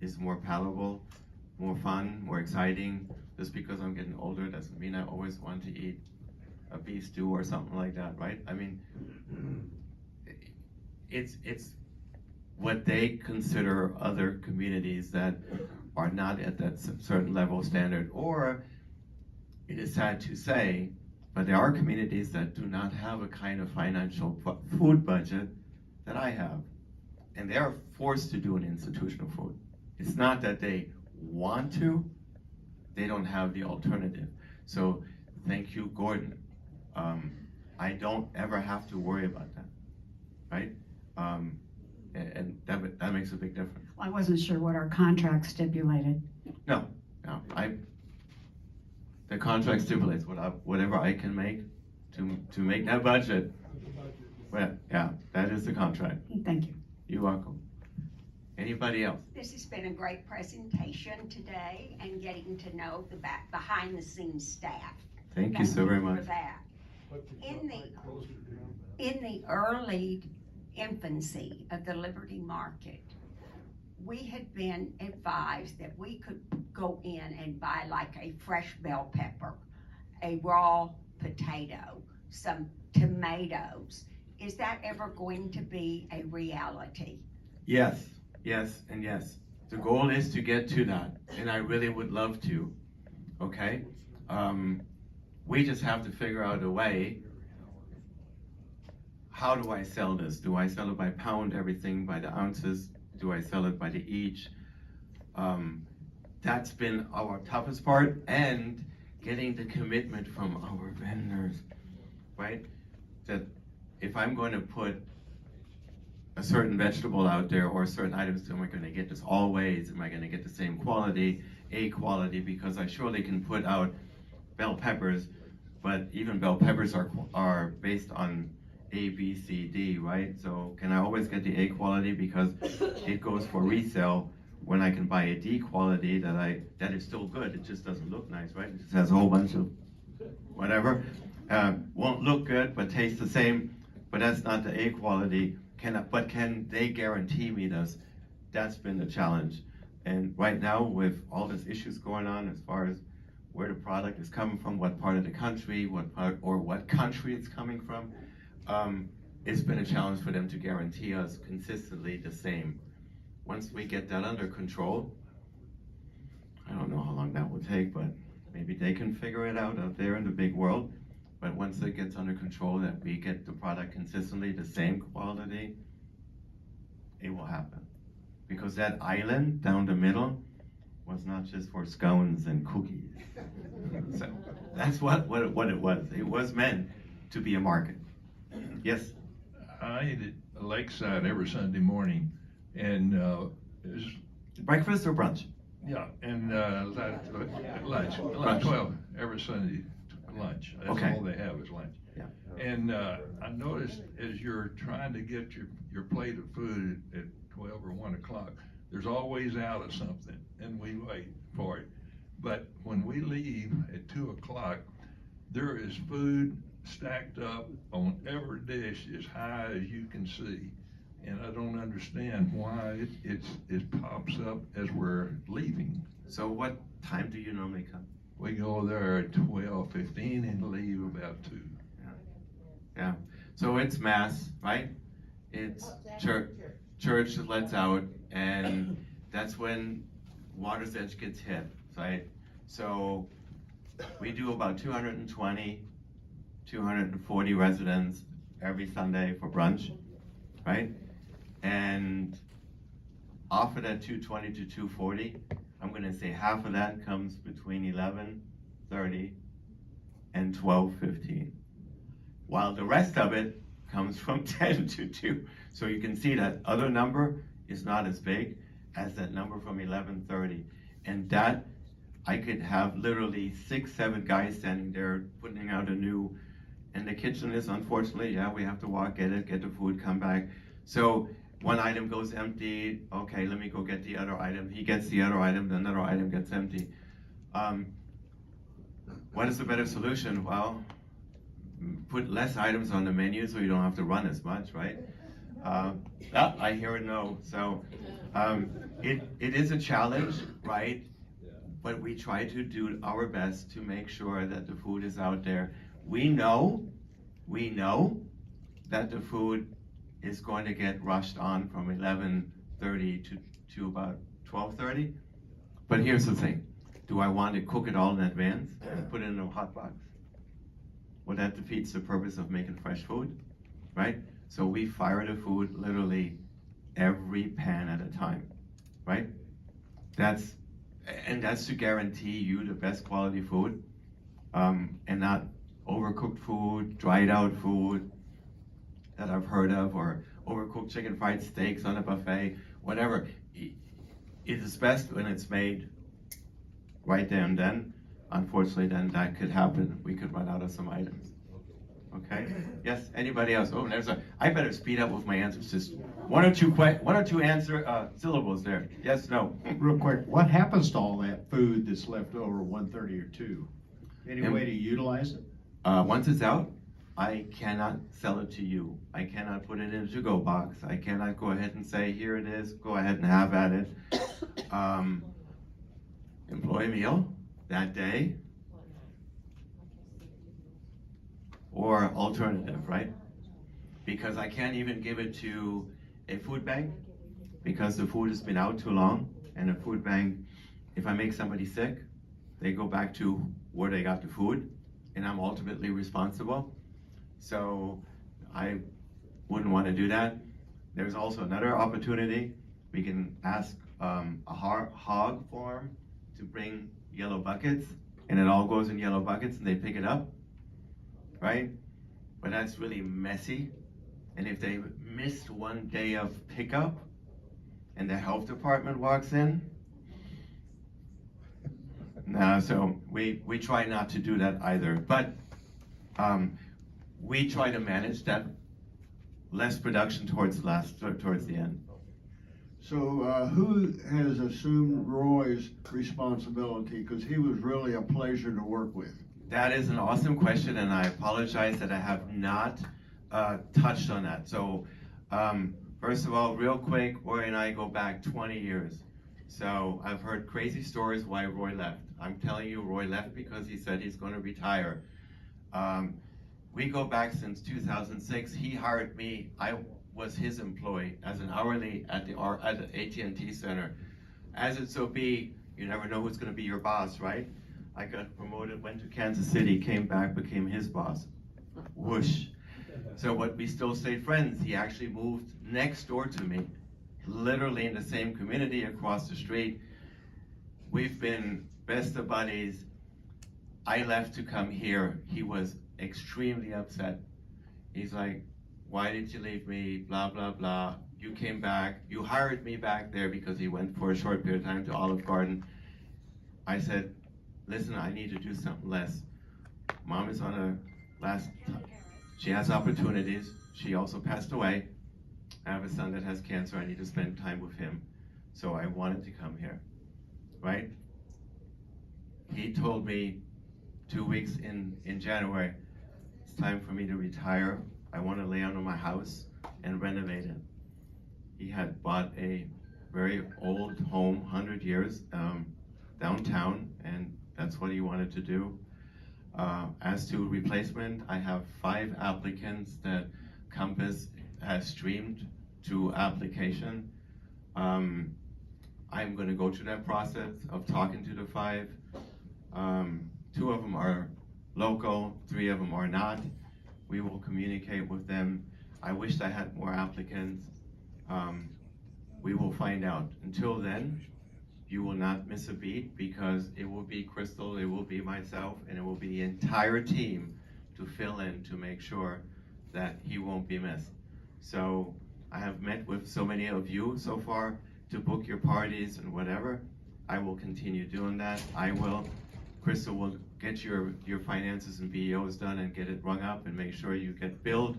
is more palatable, more fun, more exciting. Just because I'm getting older doesn't mean I always want to eat a beef stew or something like that, right? I mean, it's what they consider other communities that are not at that certain level of standard, or it is sad to say, but there are communities that do not have a kind of financial food budget that I have. And they are forced to do an institutional food. It's not that they want to, they don't have the alternative. So thank you, Gordon. I don't ever have to worry about that, right? And that makes a big difference. I wasn't sure what our contract stipulated. No, the contract stipulates whatever I can make to make that budget. Well, yeah, that is the contract. Thank you. You're welcome. Anybody else? This has been a great presentation today and getting to know the behind the scenes staff. Thank you so very much. For that. In the early infancy of the Liberty Market, we had been advised that we could go in and buy like a fresh bell pepper, a raw potato, some tomatoes. Is that ever going to be a reality? Yes, and yes. The goal is to get to that, and I really would love to, okay? We just have to figure out a way. How do I sell this? Do I sell it by pound, everything by the ounces? Do I sell it by the each? That's been our toughest part, and getting the commitment from our vendors, right? That if I'm going to put a certain vegetable out there or certain items, am I going to get this always? Am I going to get the same quality, A quality? Because I surely can put out bell peppers, but even bell peppers are based on A, B, C, D, right? So can I always get the A quality because it goes for resale when I can buy a D quality that is still good, it just doesn't look nice, right? It just has a whole bunch of whatever. Won't look good, but tastes the same, but that's not the A quality. But can they guarantee me this? That's been the challenge. And right now, with all these issues going on as far as where the product is coming from, what part of the country, what country it's coming from, it's been a challenge for them to guarantee us consistently the same. Once we get that under control, I don't know how long that will take, but maybe they can figure it out there in the big world. But once it gets under control, that we get the product consistently the same quality, it will happen. Because that island down the middle was not just for scones and cookies. So that's what it was. It was meant to be a market. Yes? I eat at Lakeside every Sunday morning, and it's, Breakfast or brunch? yeah, and lunch, 12 every Sunday lunch. That's Okay. all they have is lunch. Yeah. And I noticed as you're trying to get your plate of food at 12 or 1 o'clock, there's always out of something, and we wait for it. But when we leave at 2 o'clock, there is food stacked up on every dish as high as you can see. And I don't understand why it pops up as we're leaving. So what time do you normally come? We go there at 12:15 and leave about 2. Yeah. So it's mass, right? It's church lets out, and that's when Water's Edge gets hit, right? So we do about 220, 240 residents every Sunday for brunch, right? And off of that 220 to 240, I'm gonna say half of that comes between 11:30 and 12:15. While the rest of it comes from 10 to 2. So you can see that other number is not as big as that number from 11:30. And that, I could have literally 6, 7 guys standing there putting out a new, and the kitchen is unfortunately, yeah, we have to walk, get the food, come back. So one item goes empty, okay, let me go get the other item. He gets the other item, the other item gets empty. What is the better solution? Well, put less items on the menu so you don't have to run as much, right? I hear a no. So it is a challenge, right? But we try to do our best to make sure that the food is out there. We know that the food is going to get rushed on from 11:30 to about 12:30. But here's the thing. Do I want to cook it all in advance and put it in a hot box? Well, that defeats the purpose of making fresh food, right? So we fire the food literally every pan at a time, right? That's to guarantee you the best quality food, and not overcooked food, dried out food that I've heard of, or overcooked chicken fried steaks on a buffet, whatever. It is best when it's made right there and then. Unfortunately, then that could happen. We could run out of some items. Okay? Yes. Anybody else? Oh, I better speed up with my answers. Just one or two answer syllables there. Yes. No. Real quick, what happens to all that food that's left over 1:30 or 2? Any way to utilize it? Once it's out, I cannot sell it to you. I cannot put it in a to-go box. I cannot go ahead and say, here it is. Go ahead and have at it. Employee meal that day, or alternative, right? Because I can't even give it to a food bank because the food has been out too long, and a food bank, if I make somebody sick, they go back to where they got the food, and I'm ultimately responsible. So I wouldn't want to do that. There's also another opportunity. We can ask a hog farm to bring yellow buckets, and it all goes in yellow buckets and they pick it up, right? But that's really messy. And if they missed one day of pickup and the health department walks in, no, so we try not to do that either. But we try to manage that less production towards the end. So, who has assumed Roy's responsibility? Because he was really a pleasure to work with. That is an awesome question, and I apologize that I have not touched on that. So, first of all, real quick, Roy and I go back 20 years. So I've heard crazy stories why Roy left. I'm telling you, Roy left because he said he's going to retire. We go back since 2006. He hired me. I was his employee as an hourly at the AT&T Center. As it so be, you never know who's going to be your boss, right? I got promoted, went to Kansas City, came back, became his boss. Whoosh. So, but we still stayed friends. He actually moved next door to me, literally in the same community across the street. We've been best of buddies. I left to come here. He was extremely upset. He's like, why did you leave me? Blah, blah, blah. You came back. You hired me back there because he went for a short period of time to Olive Garden. I said, listen, I need to do something less. Mom is on a last, she has opportunities. She also passed away. I have a son that has cancer. I need to spend time with him. So I wanted to come here, right? He told me 2 weeks in January, it's time for me to retire. I want to lay out on my house and renovate it. He had bought a very old home, 100 years, downtown, and that's what he wanted to do. As to replacement, I have 5 applicants that Compass has streamed to application. I'm going to go through that process of talking to the 5. 2 of them are local, 3 of them are not. We will communicate with them. I wished I had more applicants. We will find out. Until then, you will not miss a beat because it will be Crystal, it will be myself, and it will be the entire team to fill in to make sure that he won't be missed. So I have met with so many of you so far to book your parties and whatever. I will continue doing that. Crystal will get your finances and BEOs done and get it rung up and make sure you get billed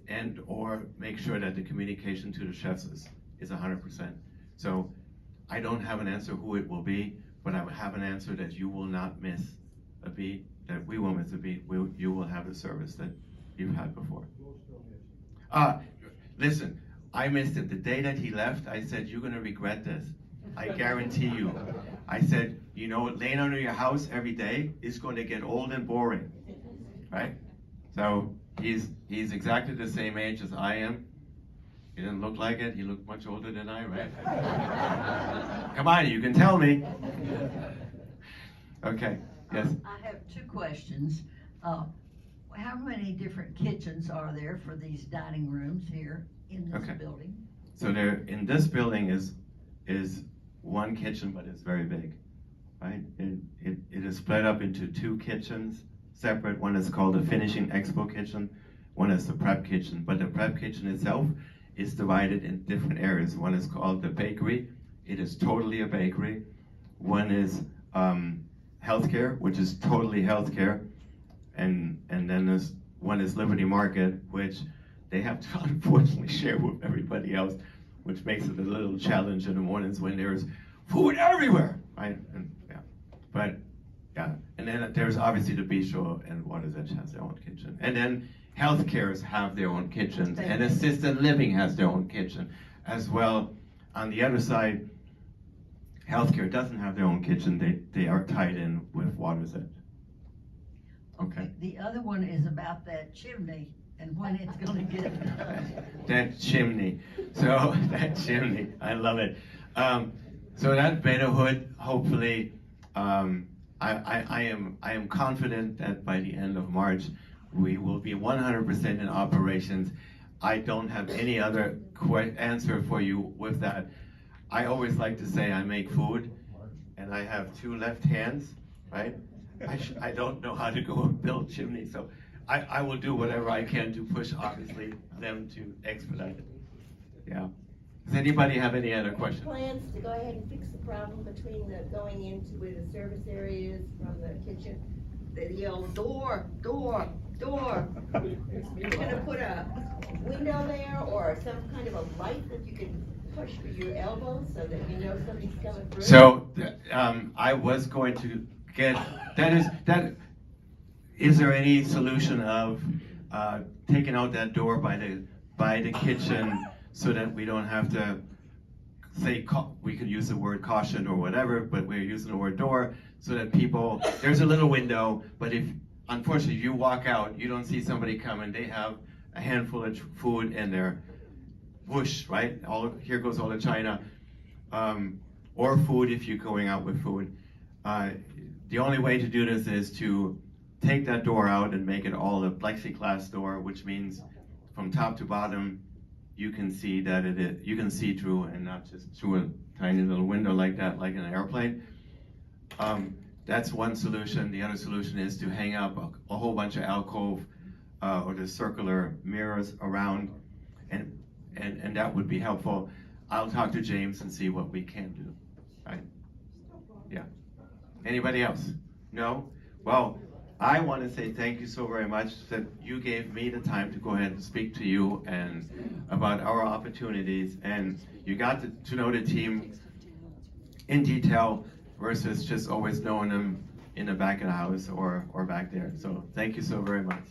and or make sure that the communication to the chefs is 100%. So I don't have an answer who it will be, but I will have an answer that you will not miss a beat, that we won't miss a beat. You will have the service that you've had before. Listen, I missed it. The day that he left, I said, you're going to regret this. I guarantee you. I said, you know, laying under your house every day is going to get old and boring, right? So he's exactly the same age as I am. He didn't look like it. He looked much older than I, right? Come on, you can tell me. Okay, yes. I have 2 questions. How many different kitchens are there for these dining rooms here in this building? So there, in this building is 1 kitchen, but it's very big, right? It is split up into 2 kitchens, separate. One is called the Finishing Expo Kitchen. One is the Prep Kitchen. But the Prep Kitchen itself is divided in different areas. One is called the Bakery. It is totally a bakery. One is healthcare, which is totally healthcare. And then there's one is Liberty Market, which they have to unfortunately share with everybody else, which makes it a little challenge in the mornings when there's food everywhere, right? And and then there's obviously the bistro and Water's Edge has their own kitchen. And then healthcares have their own kitchens, and assisted living has their own kitchen as well. On the other side, healthcare doesn't have their own kitchen. They are tied in with Water's Edge. Okay. The other one is about that chimney and when it's going to get done. That chimney. So that chimney, I love it. So that Better Hood, hopefully, I am confident that by the end of March, we will be 100% in operations. I don't have any other answer for you with that. I always like to say I make food, and I have 2 left hands, right? I don't know how to go and build chimneys, so I will do whatever I can to push, obviously, them to expedite it. Yeah. Does anybody have any other questions? Plans to go ahead and fix the problem between the going into where the service area is from the kitchen? The old door, door, you're gonna put a window there or some kind of a light that you can push with your elbow so that you know somebody's coming through? So, I was going to get, is there any solution of, taking out that door by the kitchen so that we don't have to say, we could use the word caution or whatever, but we're using the word door so that people, there's a little window, but if, unfortunately, you walk out, you don't see somebody coming, they have a handful of food in their whoosh, right? Here goes all the china, or food if you're going out with food. The only way to do this is to take that door out and make it all a plexiglass door, which means from top to bottom, you can see that you can see through and not just through a tiny little window like that, like in an airplane. That's one solution. The other solution is to hang up a whole bunch of alcove or the circular mirrors around, and that would be helpful. I'll talk to James and see what we can do. Right? Yeah. Anybody else? No? Well, I want to say thank you so very much that you gave me the time to go ahead and speak to you and about our opportunities, and you got to know the team in detail versus just always knowing them in the back of the house or back there. So thank you so very much.